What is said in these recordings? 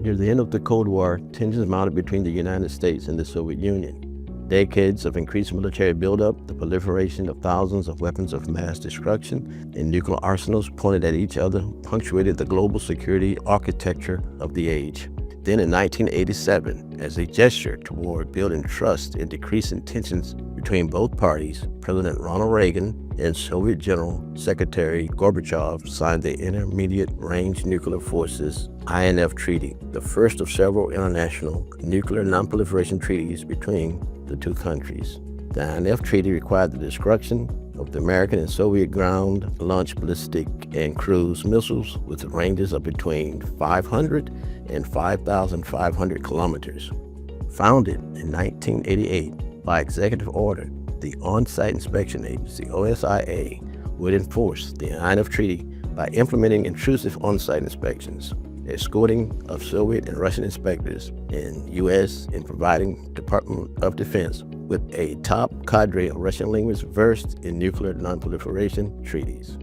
Near the end of the Cold War, tensions mounted between the United States and the Soviet Union. Decades of increased military buildup, the proliferation of thousands of weapons of mass destruction, and nuclear arsenals pointed at each other punctuated the global security architecture of the age. Then in 1987, as a gesture toward building trust and decreasing tensions between both parties, President Ronald Reagan and Soviet General Secretary Gorbachev signed the Intermediate Range Nuclear Forces INF Treaty, the first of several international nuclear non-proliferation treaties between the two countries. The INF Treaty required the destruction of the American and Soviet ground-launched ballistic and cruise missiles with ranges of between 500 and 5,500 kilometers. Founded in 1988 by executive order, the On-Site Inspection Agency, OSIA, would enforce the INF Treaty by implementing intrusive on-site inspections, escorting of Soviet and Russian inspectors in U.S. and providing Department of Defense with a top cadre of Russian linguists versed in nuclear non-proliferation treaties.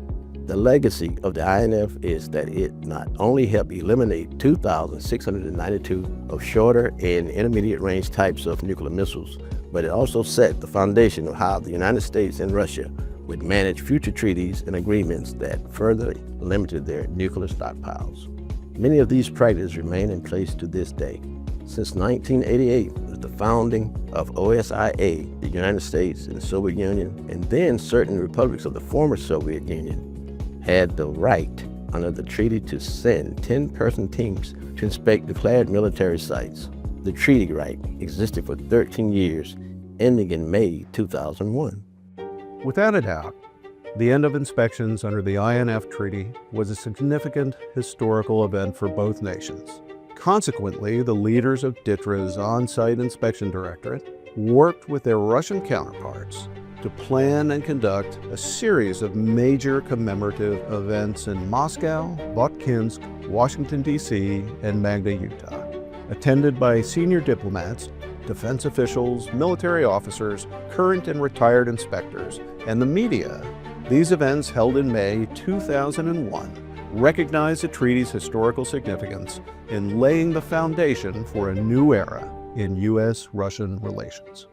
The legacy of the INF is that it not only helped eliminate 2,692 of shorter and intermediate range types of nuclear missiles, but it also set the foundation of how the United States and Russia would manage future treaties and agreements that further limited their nuclear stockpiles. Many of these practices remain in place to this day. Since 1988, with the founding of OSIA, the United States and the Soviet Union, and then certain republics of the former Soviet Union, had the right under the treaty to send 10-person teams to inspect declared military sites. The treaty right existed for 13 years, ending in May 2001. Without a doubt, the end of inspections under the INF Treaty was a significant historical event for both nations. Consequently, the leaders of DTRA's On-Site Inspection Directorate worked with their Russian counterparts to plan and conduct a series of major commemorative events in Moscow, Votkinsk, Washington, D.C., and Magna, Utah. Attended by senior diplomats, defense officials, military officers, current and retired inspectors, and the media, these events held in May 2001 recognized the treaty's historical significance in laying the foundation for a new era in U.S.-Russian relations.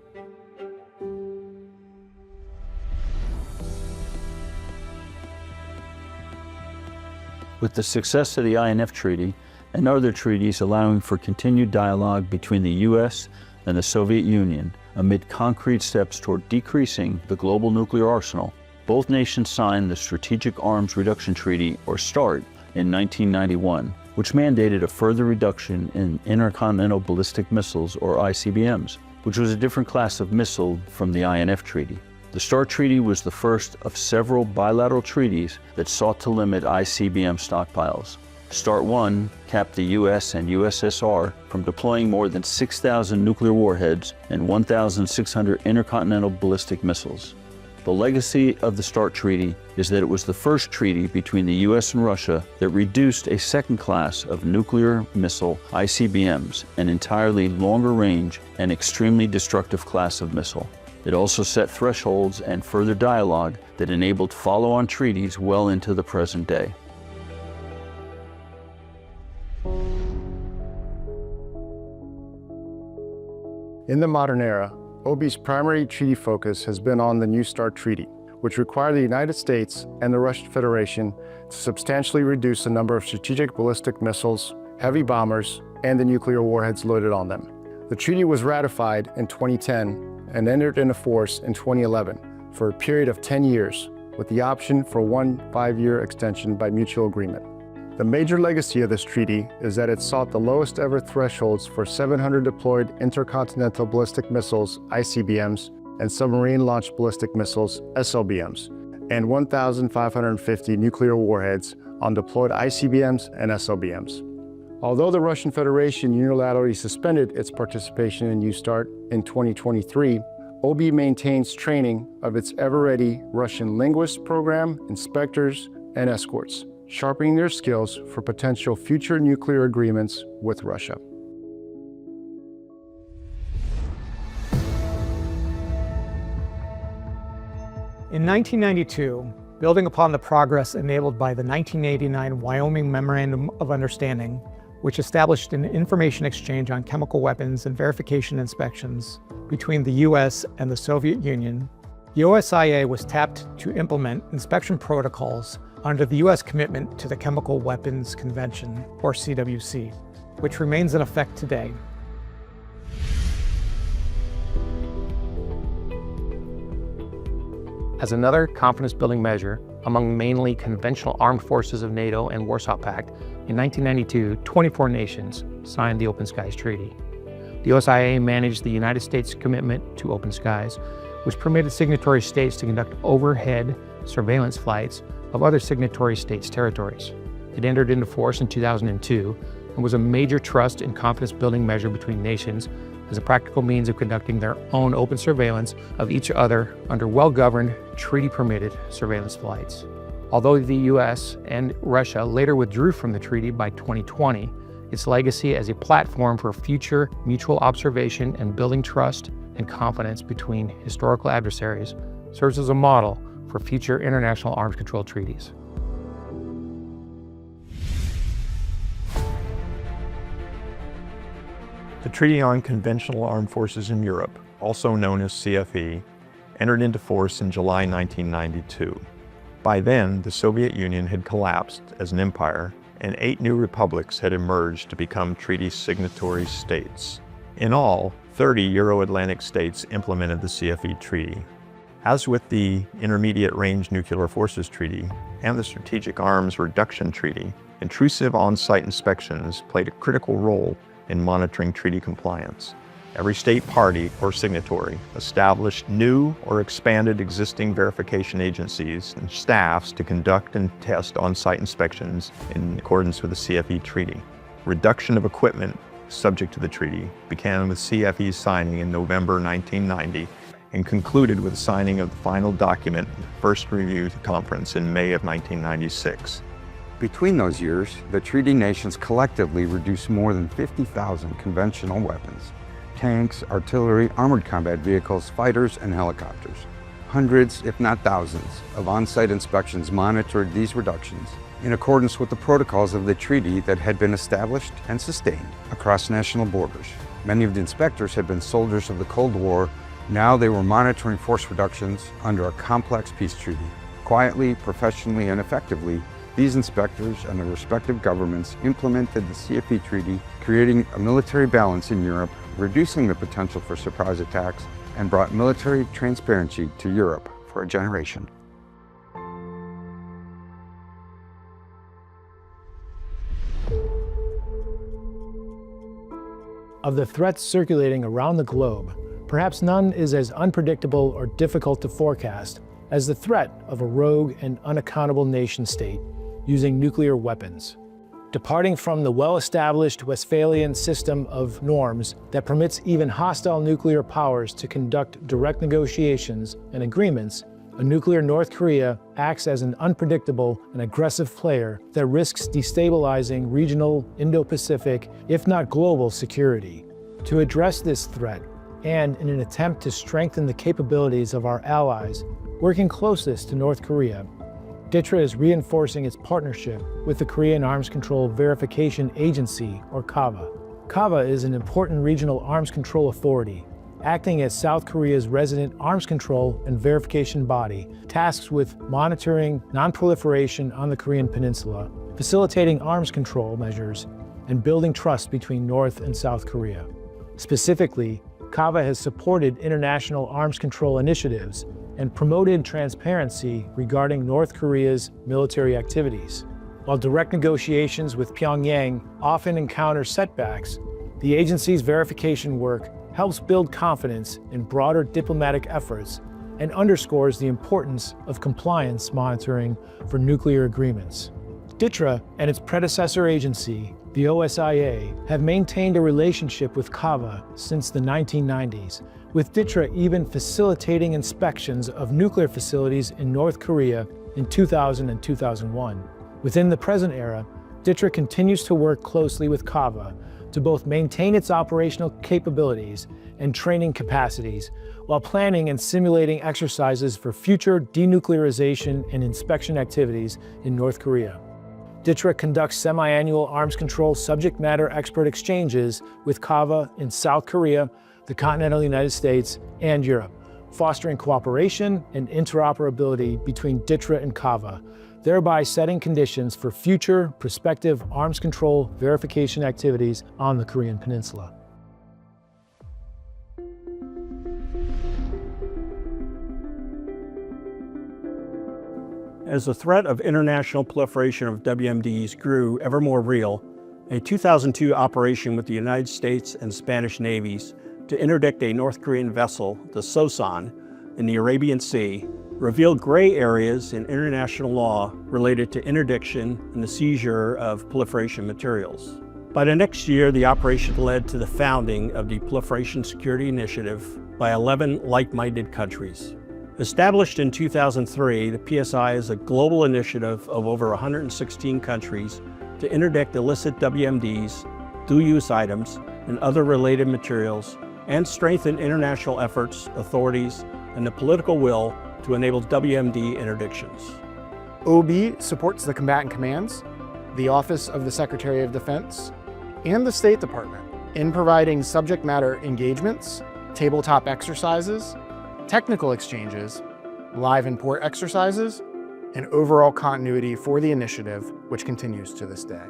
With the success of the INF Treaty and other treaties allowing for continued dialogue between the U.S. and the Soviet Union amid concrete steps toward decreasing the global nuclear arsenal, both nations signed the Strategic Arms Reduction Treaty, or START, in 1991, which mandated a further reduction in intercontinental ballistic missiles, or ICBMs, which was a different class of missile from the INF Treaty. The START Treaty was the first of several bilateral treaties that sought to limit ICBM stockpiles. START 1 capped the U.S. and USSR from deploying more than 6,000 nuclear warheads and 1,600 intercontinental ballistic missiles. The legacy of the START Treaty is that it was the first treaty between the U.S. and Russia that reduced a second class of nuclear missile, ICBMs, an entirely longer range and extremely destructive class of missile. It also set thresholds and further dialogue that enabled follow-on treaties well into the present day. In the modern era, OB's primary treaty focus has been on the New START Treaty, which required the United States and the Russian Federation to substantially reduce the number of strategic ballistic missiles, heavy bombers, and the nuclear warheads loaded on them. The treaty was ratified in 2010 and entered into force in 2011 for a period of 10 years, with the option for one 5-year extension by mutual agreement. The major legacy of this treaty is that it sought the lowest ever thresholds for 700 deployed intercontinental ballistic missiles, ICBMs, and submarine-launched ballistic missiles, SLBMs, and 1,550 nuclear warheads on deployed ICBMs and SLBMs. Although the Russian Federation unilaterally suspended its participation in USTART in 2023, OB maintains training of its ever-ready Russian linguist program, inspectors, and escorts, sharpening their skills for potential future nuclear agreements with Russia. In 1992, building upon the progress enabled by the 1989 Wyoming Memorandum of Understanding, which established an information exchange on chemical weapons and verification inspections between the US and the Soviet Union. The OSIA was tapped to implement inspection protocols under the US commitment to the Chemical Weapons Convention, or CWC, which remains in effect today. As another confidence-building measure among mainly conventional armed forces of NATO and Warsaw Pact, in 1992, 24 nations signed the Open Skies Treaty. The OSIA managed the United States' commitment to open skies, which permitted signatory states to conduct overhead surveillance flights of other signatory states' territories. It entered into force in 2002 and was a major trust and confidence-building measure between nations as a practical means of conducting their own open surveillance of each other under well-governed, treaty-permitted surveillance flights. Although the US and Russia later withdrew from the treaty by 2020, its legacy as a platform for future mutual observation and building trust and confidence between historical adversaries serves as a model for future international arms control treaties. The Treaty on Conventional Armed Forces in Europe, also known as CFE, entered into force in July 1992. By then, the Soviet Union had collapsed as an empire, and 8 new republics had emerged to become treaty signatory states. In all, 30 Euro-Atlantic states implemented the CFE Treaty. As with the Intermediate Range Nuclear Forces Treaty and the Strategic Arms Reduction Treaty, intrusive on-site inspections played a critical role in monitoring treaty compliance. Every state party or signatory established new or expanded existing verification agencies and staffs to conduct and test on-site inspections in accordance with the CFE Treaty. Reduction of equipment subject to the treaty began with CFE's signing in November 1990 and concluded with the signing of the final document at the First Review Conference in May of 1996. Between those years, the treaty nations collectively reduced more than 50,000 conventional weapons, tanks, artillery, armored combat vehicles, fighters, and helicopters. Hundreds, if not thousands, of on-site inspections monitored these reductions in accordance with the protocols of the treaty that had been established and sustained across national borders. Many of the inspectors had been soldiers of the Cold War. Now they were monitoring force reductions under a complex peace treaty. Quietly, professionally, and effectively, these inspectors and their respective governments implemented the CFE Treaty, creating a military balance in Europe, reducing the potential for surprise attacks, and brought military transparency to Europe for a generation. Of the threats circulating around the globe, perhaps none is as unpredictable or difficult to forecast as the threat of a rogue and unaccountable nation-state using nuclear weapons. Departing from the well-established Westphalian system of norms that permits even hostile nuclear powers to conduct direct negotiations and agreements, a nuclear North Korea acts as an unpredictable and aggressive player that risks destabilizing regional Indo-Pacific, if not global, security. To address this threat, and in an attempt to strengthen the capabilities of our allies working closest to North Korea, DTRA is reinforcing its partnership with the Korean Arms Control Verification Agency, or KAVA. KAVA is an important regional arms control authority, acting as South Korea's resident arms control and verification body, tasked with monitoring non-proliferation on the Korean Peninsula, facilitating arms control measures, and building trust between North and South Korea. Specifically, KAVA has supported international arms control initiatives and promoted transparency regarding North Korea's military activities. While direct negotiations with Pyongyang often encounter setbacks, the agency's verification work helps build confidence in broader diplomatic efforts and underscores the importance of compliance monitoring for nuclear agreements. DTRA and its predecessor agency, the OSIA, have maintained a relationship with KAVA since the 1990s, with DTRA even facilitating inspections of nuclear facilities in North Korea in 2000 and 2001. Within the present era, DTRA continues to work closely with KAVA to both maintain its operational capabilities and training capacities, while planning and simulating exercises for future denuclearization and inspection activities in North Korea. DTRA conducts semi-annual arms control subject matter expert exchanges with CAVA in South Korea, the continental United States, and Europe, fostering cooperation and interoperability between DTRA and CAVA, thereby setting conditions for future prospective arms control verification activities on the Korean Peninsula. As the threat of international proliferation of WMDs grew ever more real, a 2002 operation with the United States and Spanish navies to interdict a North Korean vessel, the Sosan, in the Arabian Sea, revealed gray areas in international law related to interdiction and the seizure of proliferation materials. By the next year, the operation led to the founding of the Proliferation Security Initiative by 11 like-minded countries. Established in 2003, the PSI is a global initiative of over 116 countries to interdict illicit WMDs, dual-use items, and other related materials, and strengthen international efforts, authorities, and the political will to enable WMD interdictions. OB supports the combatant commands, the Office of the Secretary of Defense, and the State Department in providing subject matter engagements, tabletop exercises, technical exchanges, live and port exercises, and overall continuity for the initiative, which continues to this day.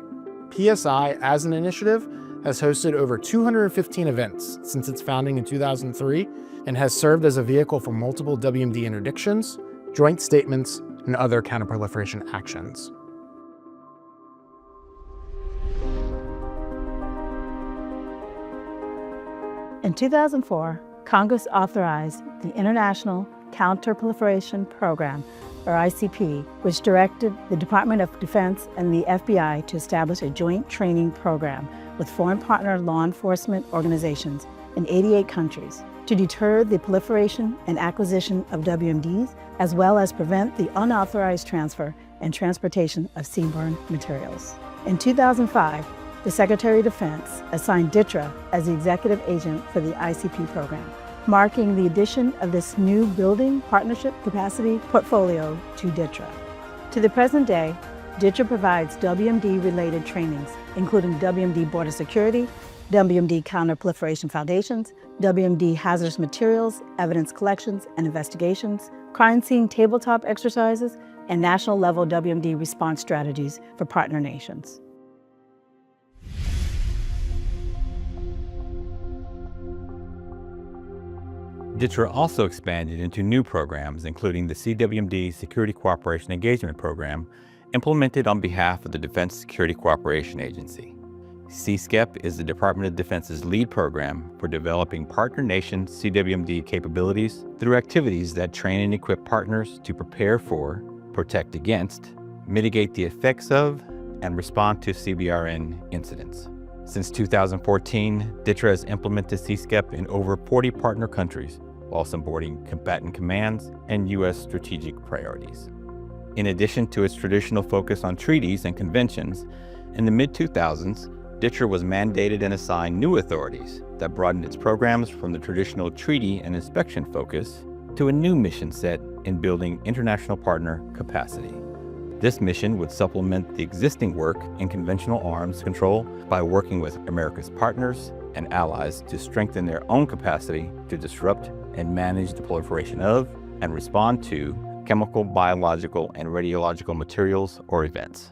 PSI, as an initiative, has hosted over 215 events since its founding in 2003 and has served as a vehicle for multiple WMD interdictions, joint statements, and other counterproliferation actions. In 2004, Congress authorized the International Counterproliferation Program, or ICP, which directed the Department of Defense and the FBI to establish a joint training program with foreign partner law enforcement organizations in 88 countries to deter the proliferation and acquisition of WMDs, as well as prevent the unauthorized transfer and transportation of seaborne materials. In 2005, the Secretary of Defense assigned DTRA as the executive agent for the ICP program, marking the addition of this new building partnership capacity portfolio to DTRA. To the present day, DTRA provides WMD-related trainings, including WMD border security, WMD counterproliferation foundations, WMD hazardous materials, evidence collections and investigations, crime scene tabletop exercises, and national-level WMD response strategies for partner nations. DTRA also expanded into new programs, including the CWMD Security Cooperation Engagement Program, implemented on behalf of the Defense Security Cooperation Agency. CSCEP is the Department of Defense's lead program for developing partner nation CWMD capabilities through activities that train and equip partners to prepare for, protect against, mitigate the effects of, and respond to CBRN incidents. Since 2014, DTRA has implemented CSCEP in over 40 partner countries, while supporting combatant commands and U.S. strategic priorities. In addition to its traditional focus on treaties and conventions, in the mid-2000s, DTRA was mandated and assigned new authorities that broadened its programs from the traditional treaty and inspection focus to a new mission set in building international partner capacity. This mission would supplement the existing work in conventional arms control by working with America's partners and allies to strengthen their own capacity to disrupt and manage the proliferation of and respond to chemical, biological, and radiological materials or events.